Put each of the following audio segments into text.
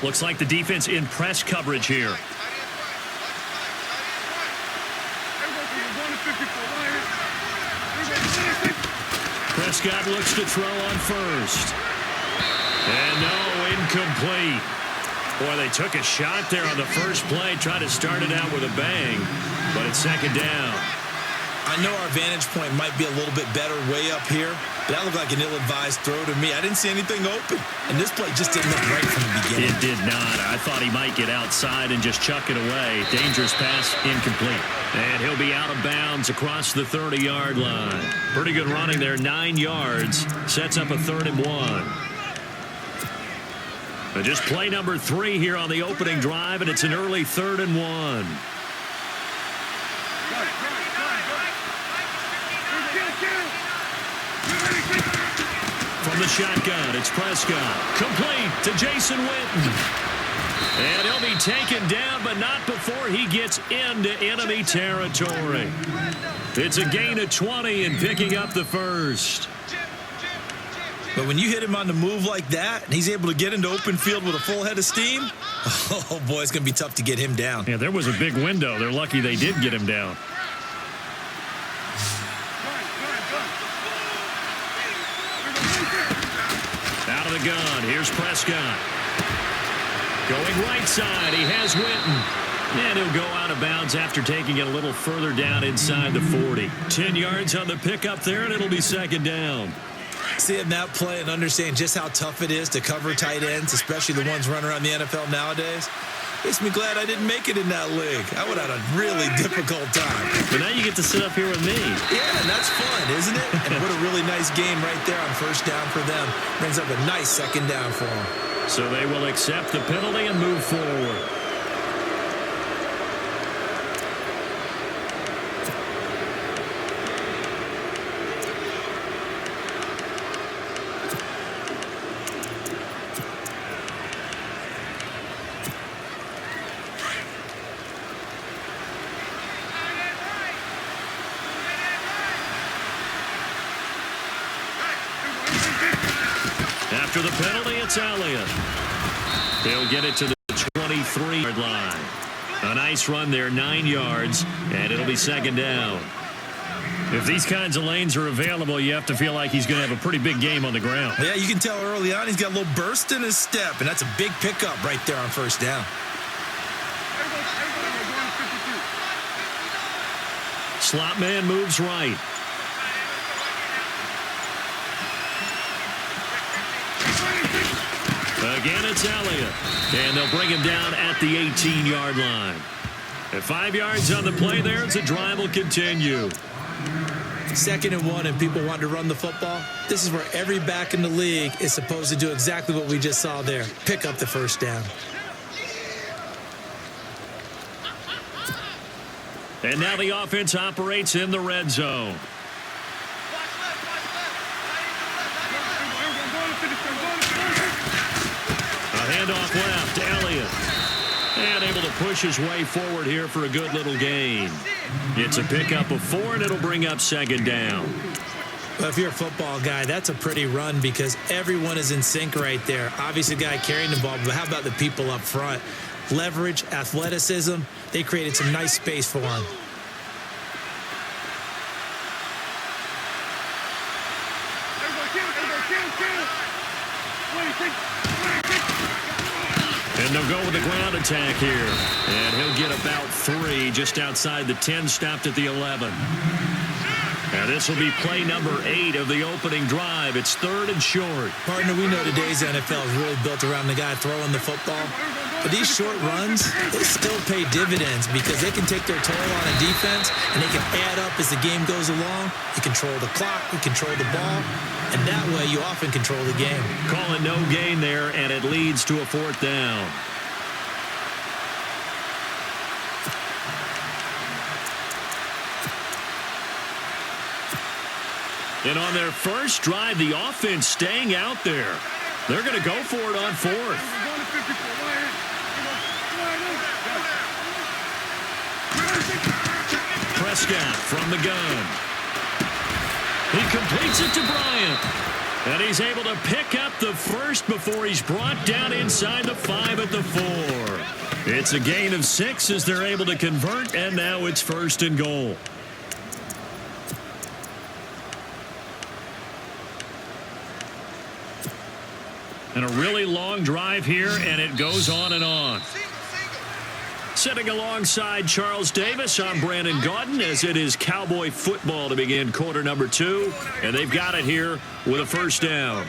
Looks like the defense in press coverage here. Prescott looks to throw on first. And no, incomplete. Boy, they took a shot there on the first play, tried to start it out with a bang, but it's second down. I know our vantage point might be a little bit better way up here, but that looked like an ill-advised throw to me. I didn't see anything open, and this play just didn't look right from the beginning. It did not. I thought he might get outside and just chuck it away. Dangerous pass, incomplete. And he'll be out of bounds across the 30-yard line. Pretty good running there, 9 yards. Sets up a 3rd and 1. Just play number 3 here on the opening drive, and it's an early 3rd and 1. From the shotgun, it's Prescott. Complete to Jason Witten. And he'll be taken down, but not before he gets into enemy territory. It's a gain of 20 and picking up the first. But when you hit him on the move like that, and he's able to get into open field with a full head of steam, oh, boy, it's going to be tough to get him down. Yeah, there was a big window. They're lucky they did get him down. Out of the gun, here's Prescott. Going right side, he has Witten. And he'll go out of bounds after taking it a little further down inside the 40. 10 yards on the pickup there, and it'll be second down. Seeing that play and understand just how tough it is to cover tight ends, especially the ones running around the NFL nowadays, makes me glad I didn't make it in that league. I would have had a really difficult time. But now you get to sit up here with me. Yeah, and that's fun, isn't it? And what a really nice game right there on first down for them. Brings up a nice second down for them. So they will accept the penalty and move forward. After the penalty, it's Elliott. He'll get it to the 23-yard line. A nice run there, 9 yards, and it'll be second down. If these kinds of lanes are available, you have to feel like he's going to have a pretty big game on the ground. Yeah, you can tell early on he's got a little burst in his step, and that's a big pickup right there on first down. Slot man moves right. Again, it's Elliott. And they'll bring him down at the 18-yard line. At 5 yards on the play there, the drive will continue. 2nd and 1, and people want to run the football. This is where every back in the league is supposed to do exactly what we just saw there. Pick up the first down. And now the offense operates in the red zone. Handoff left to Elliott. And able to push his way forward here for a good little gain. It's a pickup of 4, and it'll bring up second down. Well, if you're a football guy, that's a pretty run because everyone is in sync right there. Obviously, the guy carrying the ball, but how about the people up front? Leverage, athleticism, they created some nice space for him. And they'll go with the ground attack here. And he'll get about 3 just outside the 10, stopped at the 11. Now this will be play number 8 of the opening drive. It's 3rd and short. Partner, we know today's NFL is really built around the guy throwing the football. But these short runs, they still pay dividends because they can take their toll on a defense and they can add up as the game goes along. You control the clock, you control the ball, and that way you often control the game. Call it no gain there, and it leads to a 4th down. And on their first drive, the offense staying out there. They're going to go for it on 4th. Prescott from the gun. He completes it to Bryant. And he's able to pick up the first before he's brought down inside the 5 at the 4. It's a gain of 6 as they're able to convert, and now it's 1st and goal. And a really long drive here, and it goes on and on. Sitting alongside Charles Davis, I'm Brandon Gaudin, as it is Cowboy football to begin quarter number 2. And they've got it here with a 1st down.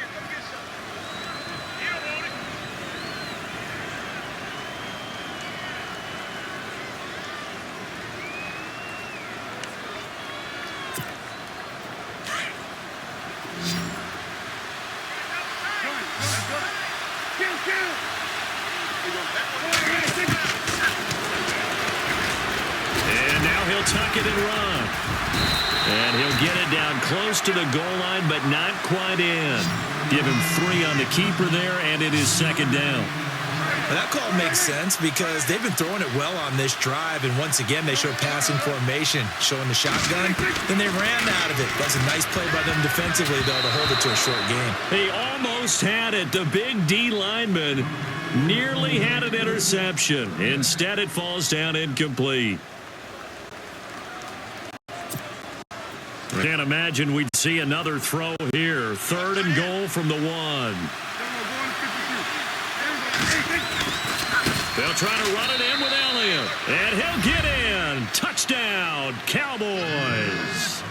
Tuck it and run. And he'll get it down close to the goal line, but not quite in. Give him 3 on the keeper there, and it is 2nd down. Well, that call makes sense because they've been throwing it well on this drive, and once again, they show passing formation, showing the shotgun. Then they ran out of it. That's a nice play by them defensively, though, to hold it to a short game. He almost had it. The big D lineman nearly had an interception. Instead, it falls down incomplete. Can't imagine we'd see another throw here. 3rd and goal from the 1. They'll try to run it in with Elliott. And he'll get in. Touchdown, Cowboys.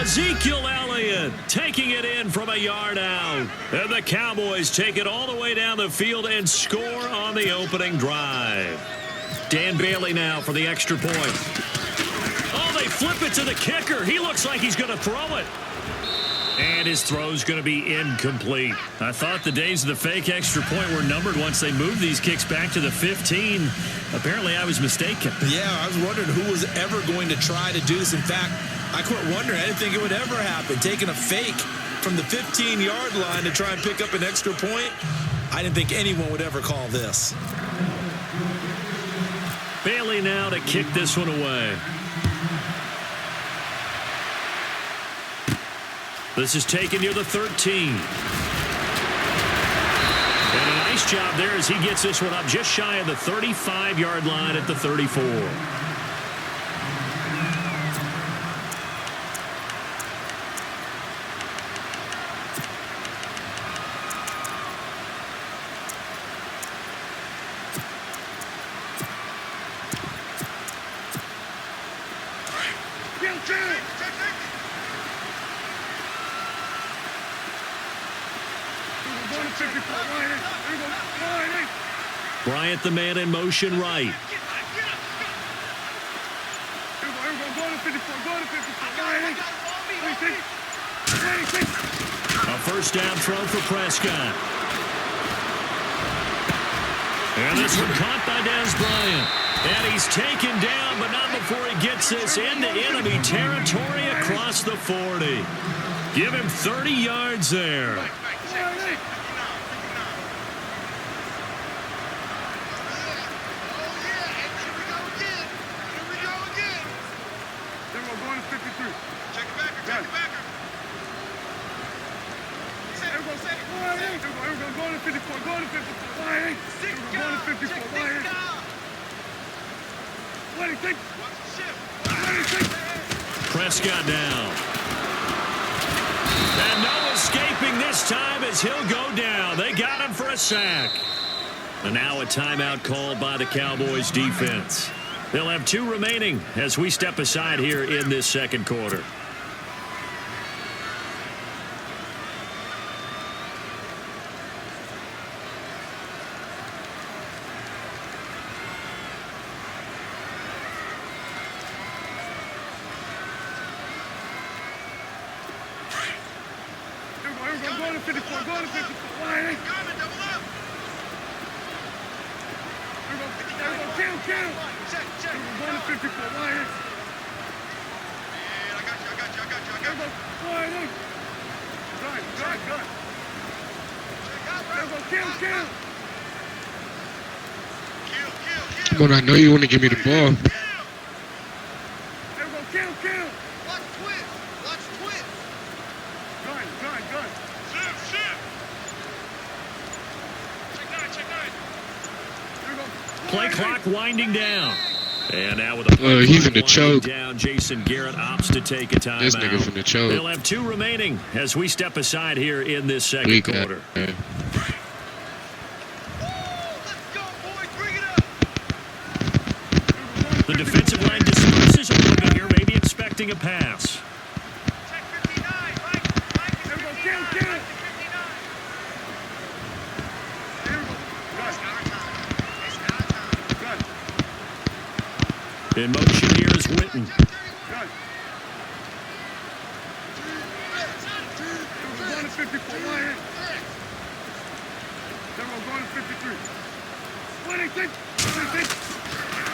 Ezekiel Elliott taking it in from a yard out. And the Cowboys take it all the way down the field and score on the opening drive. Dan Bailey now for the extra point. They flip it to the kicker. He looks like he's going to throw it. And his throw's going to be incomplete. I thought the days of the fake extra point were numbered once they moved these kicks back to the 15. Apparently, I was mistaken. Yeah, I was wondering who was ever going to try to do this. In fact, I quit wondering. I didn't think it would ever happen. Taking a fake from the 15-yard line to try and pick up an extra point, I didn't think anyone would ever call this. Bailey now to kick this one away. This is taken near the 13. And a nice job there as he gets this one up just shy of the 35-yard line at the 34. Bryant, the man in motion right. A 1st down throw for Prescott. And this one caught by Dez Bryant. And he's taken down, but not before he gets this into enemy territory across the 40. Give him 30 yards there. Prescott down. And no escaping this time as he'll go down. They got him for a sack. And now a timeout called by the Cowboys defense. They'll have 2 remaining as we step aside here in this 2nd quarter. Come on, I know you want to give me the ball. Watch twist. Play clock winding down. And now with a play he's in the clock choke. winding down, Jason Garrett opts to take a timeout. This nigga's in the choke. They'll have 2 remaining as we step aside here in this second quarter. The defensive line disperses a little bit here, maybe expecting a pass. In motion here is Witten.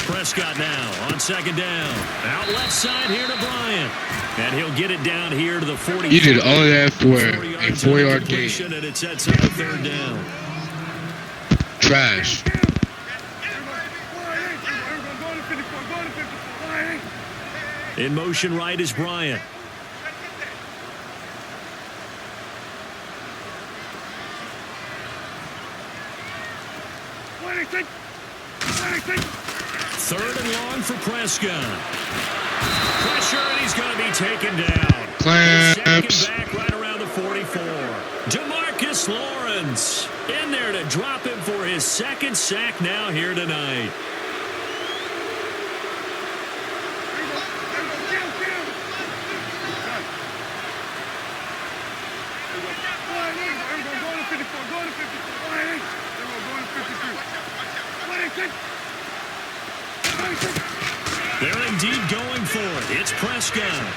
Prescott now on second down. Out left side here to Bryant. And he'll get it down here to the 40. You did all of that for a 4-yard gain. And it sets up a third down. Trash. In motion right is Bryant. Third and long for Prescott. Pressure, and he's going to be taken down. Claps. Second back right around the 44. DeMarcus Lawrence in there to drop him for his second sack now here tonight. They're indeed going for it. It's Prescott.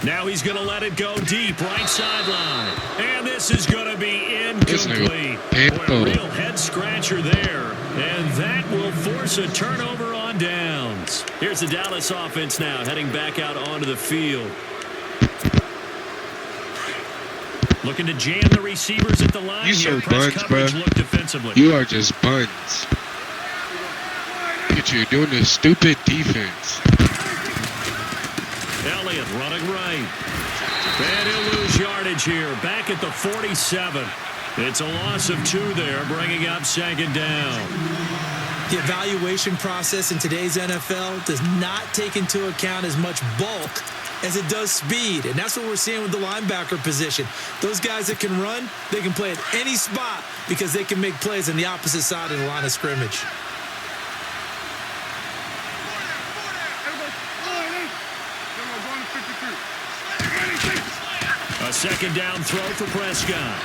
Now he's going to let it go deep, right sideline. And this is going to be incomplete. Boy, a real head-scratcher there. And that will force a turnover on downs. Here's the Dallas offense now, heading back out onto the field. Looking to jam the receivers at the line. You so buns, bro. You are just buns. Look at you doing this stupid defense. Elliott running right. And he'll lose yardage here. Back at the 47. It's a loss of 2 there, bringing up second down. The evaluation process in today's NFL does not take into account as much bulk as it does speed, and that's what we're seeing with the linebacker position. Those guys that can run, they can play at any spot because they can make plays on the opposite side of the line of scrimmage. A second down throw for Prescott.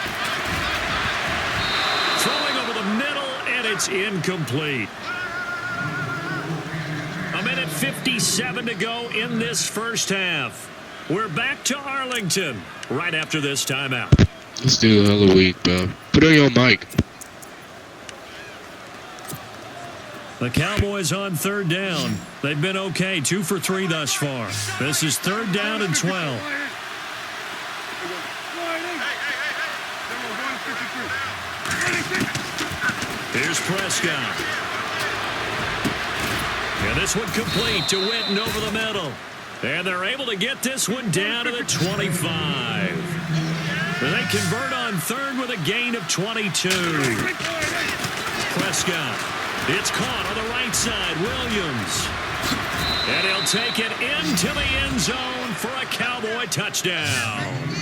Throwing over the middle, and it's incomplete. A minute 57 to go in this first half. We're back to Arlington right after this timeout. Let's do a hell of a week, bro. Put on your mic. The Cowboys on third down. They've been okay, 2 for 3 thus far. This is third down and 12. Here's Prescott. And this one complete to Witten over the middle. And they're able to get this one down to the 25. And they convert on third with a gain of 22. Prescott. It's caught on the right side. Williams. And he'll take it into the end zone for a Cowboy touchdown.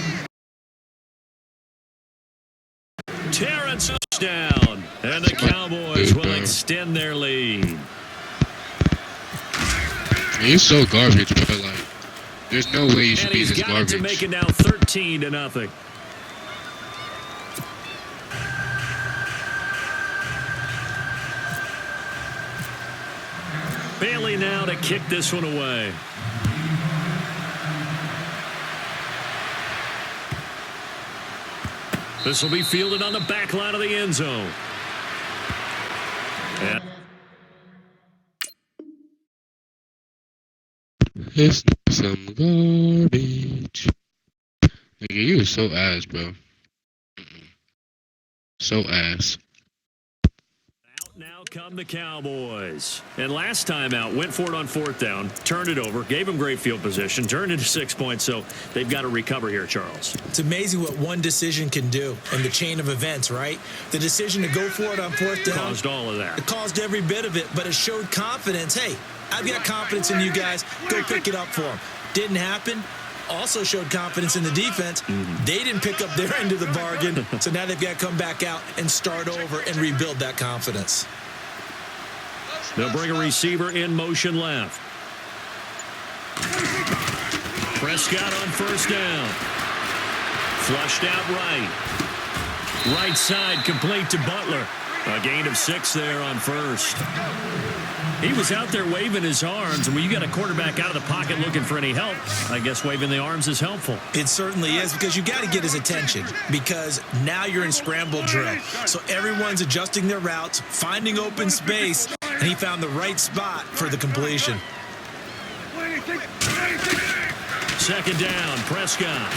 Terrence touchdown. And the Cowboys will extend their lead. He's so garbage, but like, there's no way you should be this garbage. And he's got to make it now 13-0. Bailey now to kick this one away. This will be fielded on the back line of the end zone. And it's some garbage. Nigga, you are so ass, bro. So ass. Out now come the Cowboys. And last time out, went for it on 4th down, turned it over, gave them great field position, turned into 6 points, so they've got to recover here, Charles. It's amazing what one decision can do in the chain of events, right? The decision to go for it on 4th down. Caused all of that. It caused every bit of it, but it showed confidence. Hey, I've got confidence in you guys. Go pick it up for them. Didn't happen. Also showed confidence in the defense. They didn't pick up their end of the bargain, so now they've got to come back out and start over and rebuild that confidence. They'll bring a receiver in motion left. Prescott on 1st down. Flushed out right. Right side complete to Butler. A gain of 6 there on 1st. He was out there waving his arms, and when you got a quarterback out of the pocket looking for any help, I guess waving the arms is helpful. It certainly is, because you got to get his attention, because now you're in scramble drill. So everyone's adjusting their routes, finding open space, and he found the right spot for the completion. 2nd down, Prescott.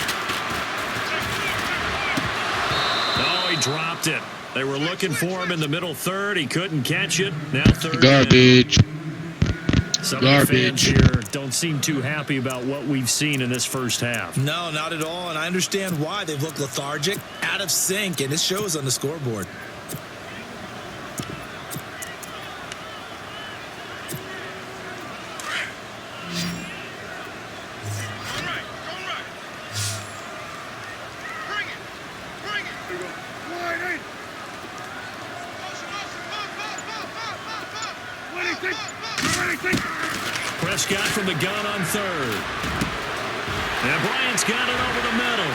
Oh, he dropped it. They were looking for him in the middle 3rd. He couldn't catch it. Now 3rd Garbage. down. Some of the fans here don't seem too happy about what we've seen in this first half. No, not at all, and I understand why. They've looked lethargic, out of sync, and it shows on the scoreboard. Prescott from the gun on 3rd. And Bryant's got it over the middle.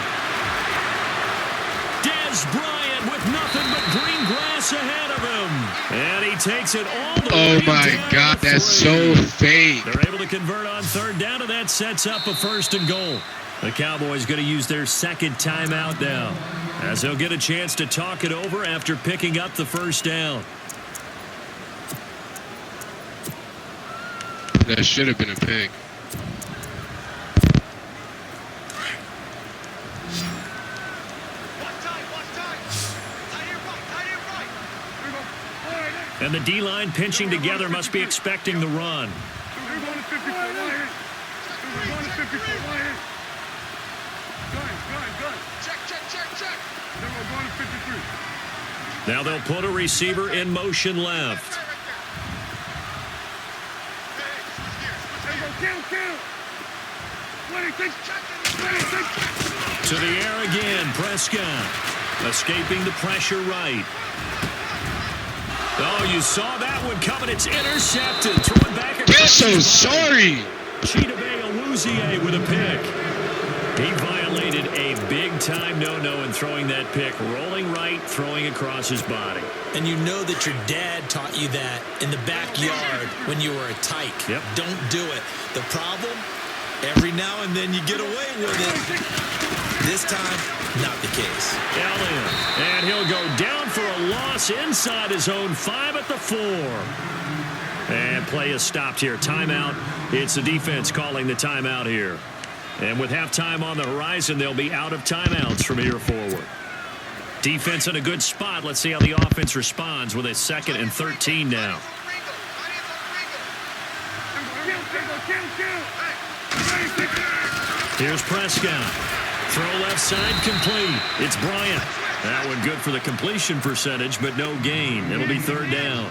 Dez Bryant with nothing but green grass ahead of him. And he takes it all the way Oh my down God, to that's 3. so fake. They're able to convert on 3rd down, and that sets up a 1st and goal. The Cowboys going to use their 2nd timeout now, as they'll get a chance to talk it over after picking up the 1st down. That should have been a pick. And the D-line pinching together must be expecting the run. Now they'll put a receiver in motion left. To the air again, Prescott. Escaping the pressure right. Oh, you saw that one coming. It's intercepted. Throwing back. You're so sorry. Chidobe Awuzie with a pick. He violated a big-time no-no in throwing that pick. Rolling right, throwing across his body. And you know that your dad taught you that in the backyard when you were a tyke. Yep. Don't do it. The problem, every now and then you get away with it. This time, not the case. Elliott, and he'll go down for a loss inside his own 5 at the 4. And play is stopped here. Timeout. It's the defense calling the timeout here. And with halftime on the horizon, they'll be out of timeouts from here forward. Defense in a good spot. Let's see how the offense responds with a 2nd and 13 now. Here's Prescott. Throw left side complete. It's Bryant. That one good for the completion percentage, but no gain. It'll be 3rd down.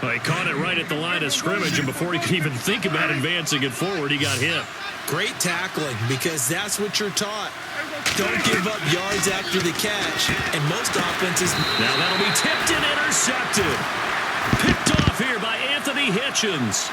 Well, he caught it right at the line of scrimmage, and before he could even think about advancing it forward, he got hit. Great tackling, because that's what you're taught. Don't give up yards after the catch. And most offenses... Now that'll be tipped and intercepted. Picked off here by Anthony Hitchens.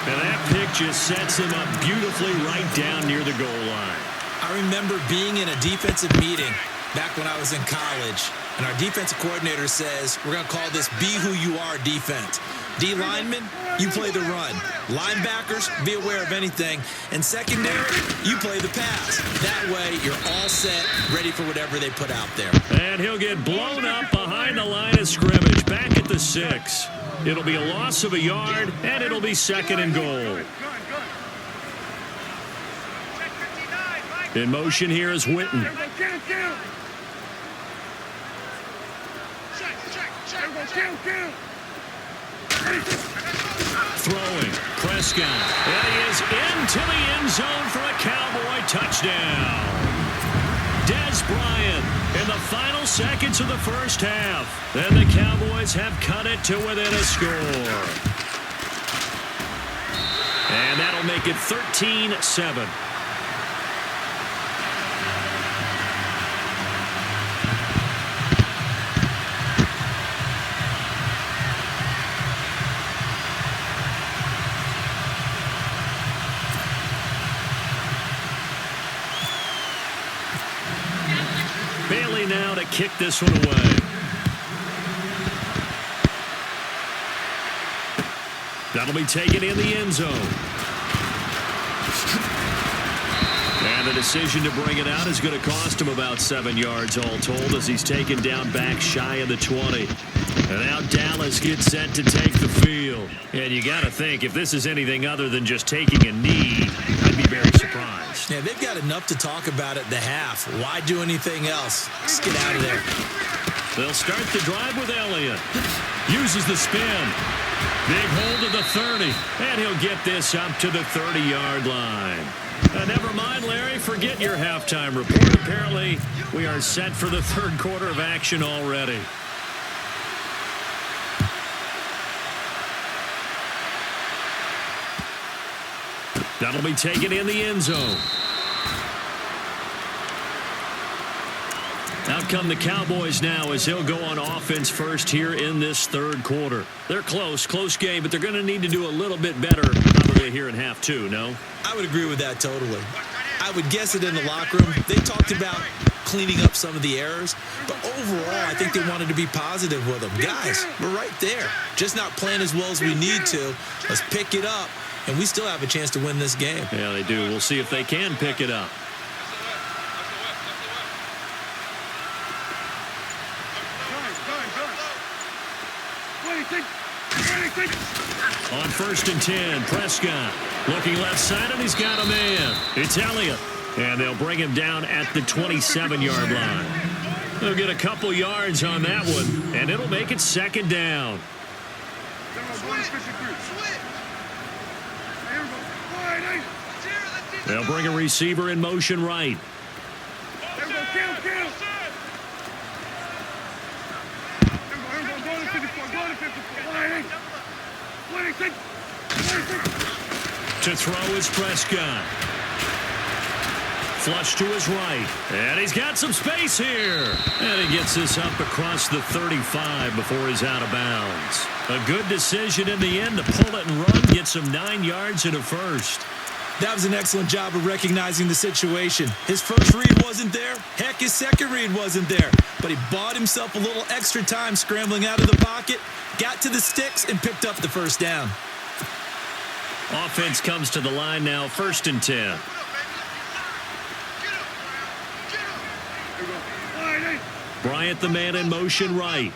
And that pick just sets him up beautifully right down near the goal line. I remember being in a defensive meeting back when I was in college, and our defensive coordinator says, we're going to call this Be Who You Are defense. D linemen, you play the run. Linebackers, be aware of anything. And secondary, you play the pass. That way, you're all set, ready for whatever they put out there. And he'll get blown up behind the line of scrimmage, back at the 6. It'll be a loss of a yard, and it'll be 2nd and goal. In motion here is Witten. Throwing. Prescott. And he is into the end zone for a Cowboy touchdown. Dez Bryant in the final seconds of the first half. And the Cowboys have cut it to within a score. And that'll make it 13-7. Bailey now to kick this one away. That'll be taken in the end zone. And the decision to bring it out is going to cost him about 7 yards all told as he's taken down back shy of the 20. And now Dallas gets set to take the field. And you got to think, if this is anything other than just taking a knee, I'd be very surprised. Yeah, they've got enough to talk about at the half. Why do anything else? Just get out of there. They'll start the drive with Elliott. Uses the spin. Big hold of the 30. And he'll get this up to the 30-yard line. Never mind, Larry. Forget your halftime report. Apparently, we are set for the third quarter of action already. That'll be taken in the end zone. Out come the Cowboys now as he'll go on offense first here in this third quarter. They're close game, but they're going to need to do a little bit better probably here in half two, no? I would agree with that totally. I would guess it in the locker room. They talked about cleaning up some of the errors, but overall, I think they wanted to be positive with them. Guys, we're right there. Just not playing as well as we need to. Let's pick it up, and we still have a chance to win this game. Yeah, they do. We'll see if they can pick it up. On 1st and 10, Prescott looking left side, and he's got a man. It's Elliott, and they'll bring him down at the 27-yard line. They'll get a couple yards on that one, and it'll make it second down. They'll bring a receiver in motion right. To throw is Prescott. Flush to his right. And he's got some space here. And he gets this up across the 35 before he's out of bounds. A good decision in the end to pull it and run. Gets him 9 yards and a first. That was an excellent job of recognizing the situation. His first read wasn't there. Heck, his second read wasn't there. But he bought himself a little extra time scrambling out of the pocket, got to the sticks, and picked up the first down. Offense comes to the line now, 1st and 10. Bryant the man in motion right.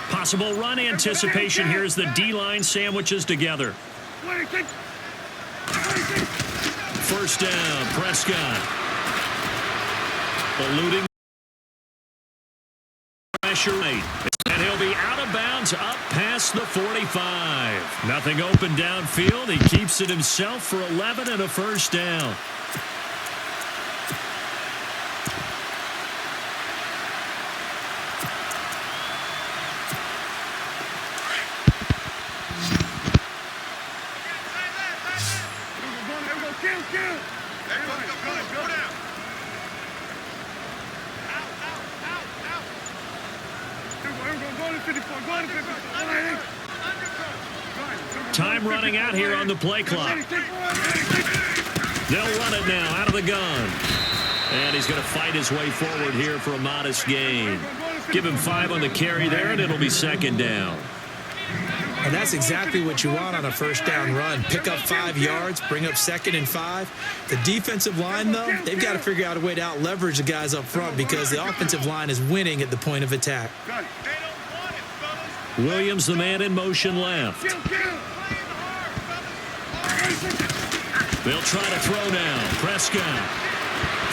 Possible run anticipation here as the D-line sandwiches together. First down, Prescott. Eluding pressure right. And he'll be out of bounds up past the 45. Nothing open downfield. He keeps it himself for 11 and a first down. Time running out here on the play clock. They'll run it now out of the gun. And he's going to fight his way forward here for a modest gain. Give him 5 on the carry there, and it'll be second down. And that's exactly what you want on a first down run. Pick up 5 yards, bring up 2nd and 5. The defensive line, though, they've got to figure out a way to out-leverage the guys up front because the offensive line is winning at the point of attack. Williams, the man in motion left. They'll try to throw now. Prescott.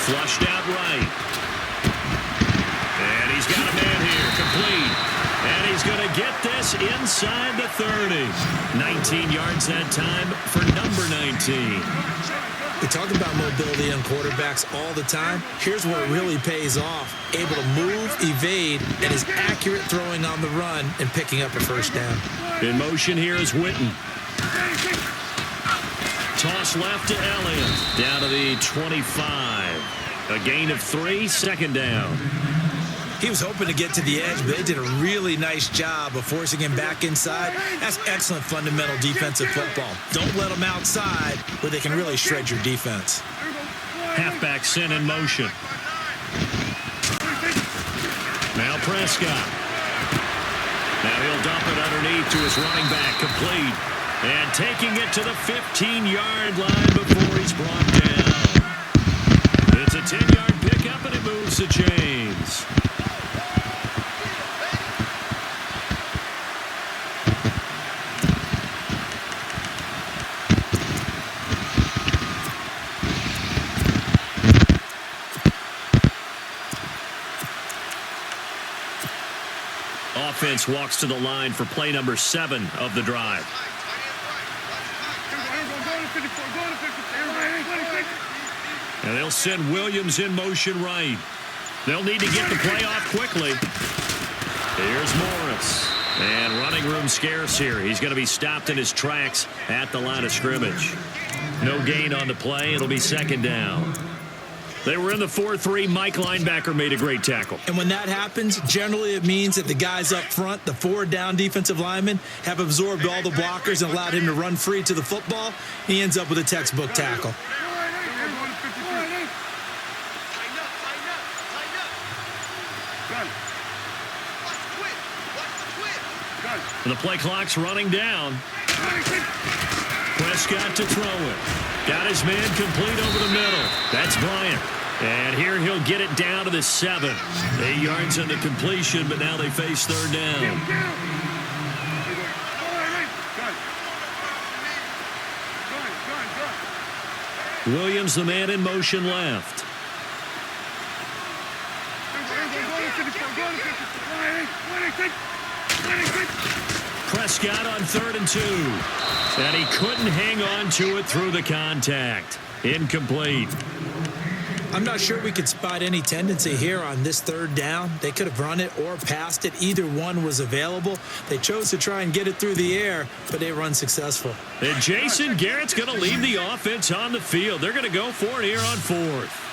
Flushed out right. And he's got a man here. Complete. And And he's going to get this inside the 30. 19 yards that time for number 19. We talk about mobility on quarterbacks all the time. Here's where it really pays off. Able to move, evade, and is accurate throwing on the run and picking up a first down. In motion here is Witten. Toss left to Elliott. Down to the 25. A gain of 3, second down. He was hoping to get to the edge, but they did a really nice job of forcing him back inside. That's excellent fundamental defensive football. Don't let them outside where they can really shred your defense. Halfback sent in motion. Now Prescott. Now he'll dump it underneath to his running back, complete. And taking it to the 15-yard line before he's brought down. It's a 10-yard pickup, and it moves the chains. Offense walks to the line for play number 7 of the drive. And they'll send Williams in motion right. They'll need to get the play off quickly. Here's Morris. And running room scarce here. He's going to be stopped in his tracks at the line of scrimmage. No gain on the play. It'll be second down. They were in the 4-3. Mike linebacker made a great tackle. And when that happens, generally it means that the guys up front, the 4-down defensive linemen, have absorbed all the blockers and allowed him to run free to the football. He ends up with a textbook tackle. The play clock's running down. Prescott to throw it. Got his man complete over the middle. That's Bryant. And here he'll get it down to the 7. 8 yards on the completion, but now they face third down. Williams, the man in motion left. Prescott on 3rd and 2. And he couldn't hang on to it through the contact. Incomplete. I'm not sure we could spot any tendency here on this 3rd down. They could have run it or passed it. Either one was available. They chose to try and get it through the air, but they were unsuccessful. And Jason Garrett's going to lead the offense on the field. They're going to go for it here on 4th.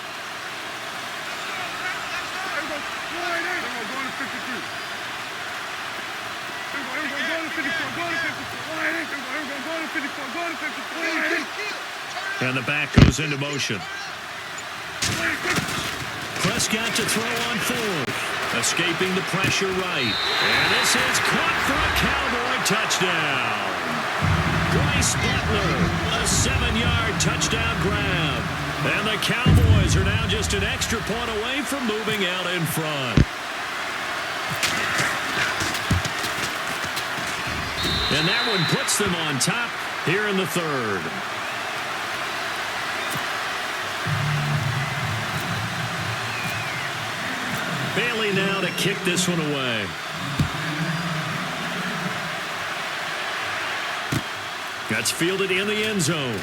And the back goes into motion. Prescott to throw on 4th. Escaping the pressure right. And this is caught for a Cowboy touchdown. Bryce Butler, a 7-yard touchdown grab. And the Cowboys are now just an extra point away from moving out in front. And that one puts them on top here in the 3rd. Bailey now to kick this one away. That's fielded in the end zone.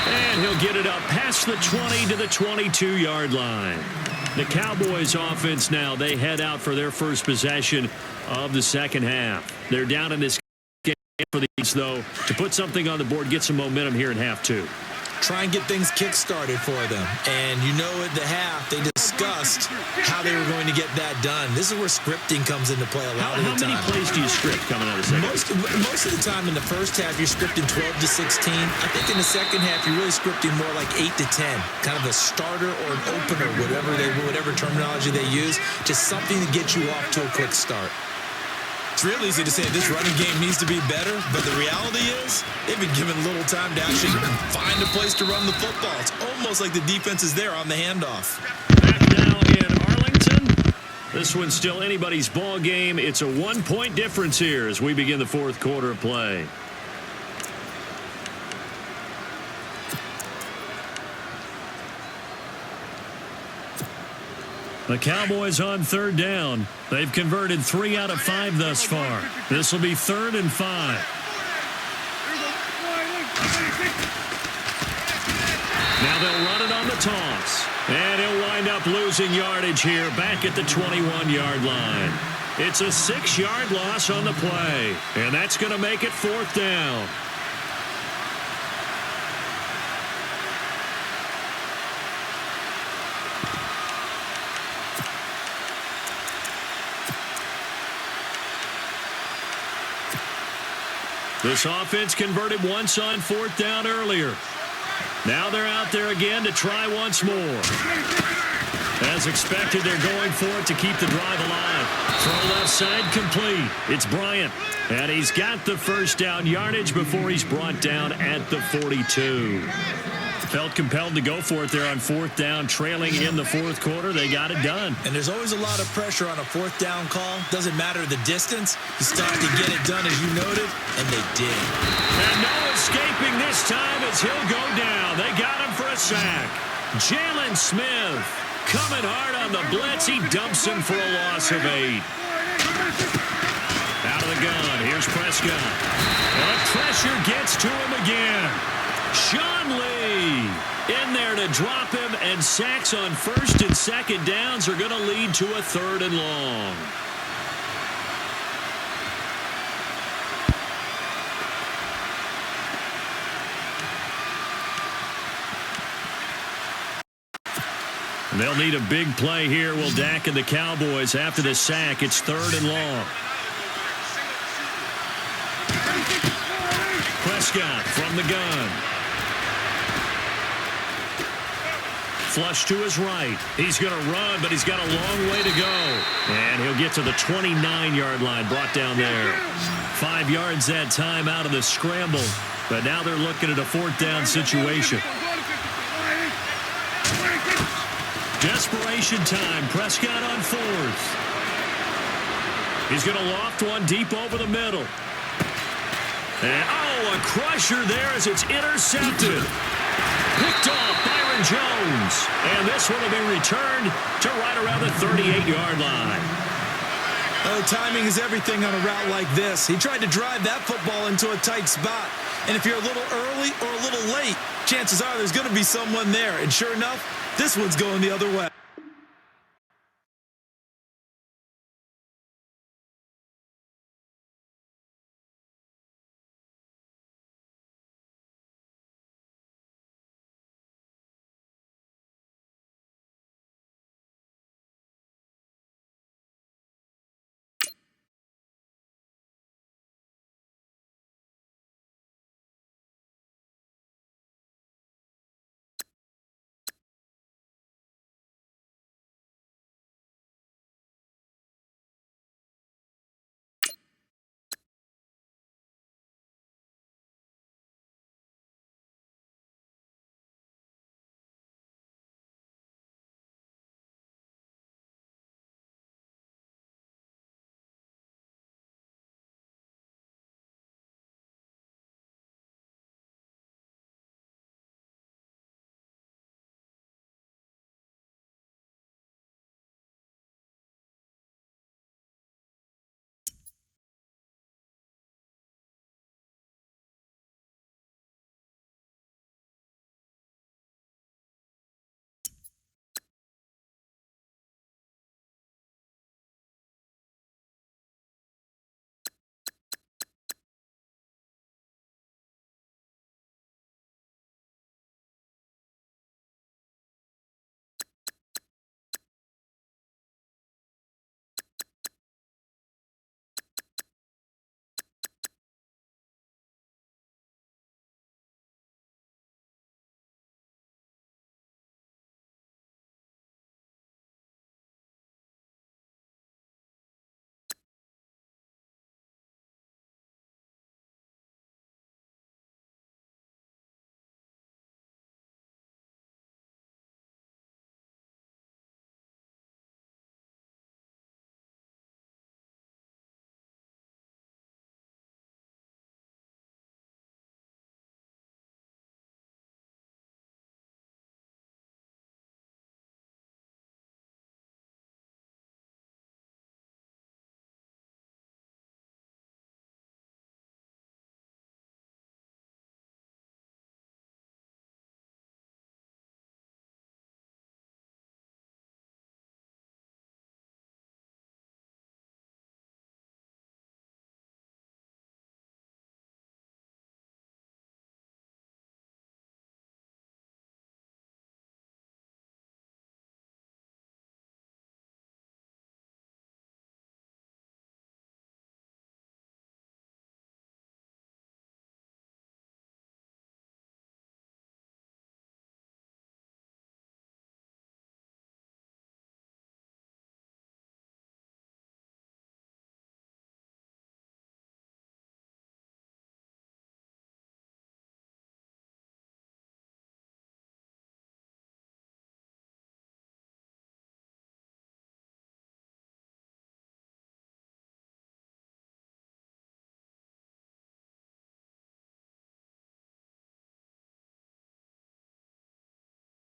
And he'll get it up past the 20 to the 22-yard line. The Cowboys offense now, they head out for their first possession of the second half. They're down in this game for these, though, to put something on the board, get some momentum here in half 2. Try and get things kick-started for them. And you know at the half, they discussed how they were going to get that done. This is where scripting comes into play a lot of the time. How many plays do you script coming out of the second? Most of the time in the first half, you're scripting 12 to 16. I think in the second half, you're really scripting more like 8 to 10. Kind of a starter or an opener, whatever terminology they use. Just something to get you off to a quick start. It's real easy to say this running game needs to be better, but the reality is they've been given little time to actually find a place to run the football. It's almost like the defense is there on the handoff. Back now in Arlington. This one's still anybody's ball game. It's a 1-point difference here as we begin the 4th quarter of play. The Cowboys on third down. They've converted 3 out of 5 thus far. This will be 3rd and 5. Now they'll run it on the toss. And he'll wind up losing yardage here back at the 21-yard line. It's a 6-yard loss on the play. And that's going to make it 4th down. This offense converted once on 4th down earlier. Now they're out there again to try once more. As expected, they're going for it to keep the drive alive. Throw left side complete. It's Bryant. And he's got the first down yardage before he's brought down at the 42. Felt compelled to go for it there on 4th down, trailing in the 4th quarter. They got it done. And there's always a lot of pressure on a 4th down call. Doesn't matter the distance. You still have to get it done, as you noted, and they did. And no escaping this time as he'll go down. They got him for a sack. Jalen Smith coming hard on the blitz. He dumps him for a loss of 8. Out of the gun. Here's Prescott. The pressure gets to him again. Sean Lee in there to drop him, and sacks on 1st and 2nd downs are going to lead to a 3rd and long. They'll need a big play here. Will Dak and the Cowboys after the sack. It's 3rd and long. Prescott from the gun. Flush to his right. He's going to run, but he's got a long way to go. And he'll get to the 29-yard line, brought down there. 5 yards that time out of the scramble. But now they're looking at a 4th down situation. Desperation time. Prescott on 4th. He's going to loft one deep over the middle. And, a crusher there as it's intercepted. Picked off Byron Jones. And this one will be returned to right around the 38-yard line. Oh, timing is everything on a route like this. He tried to drive that football into a tight spot. And if you're a little early or a little late, chances are there's going to be someone there. And sure enough, this one's going the other way.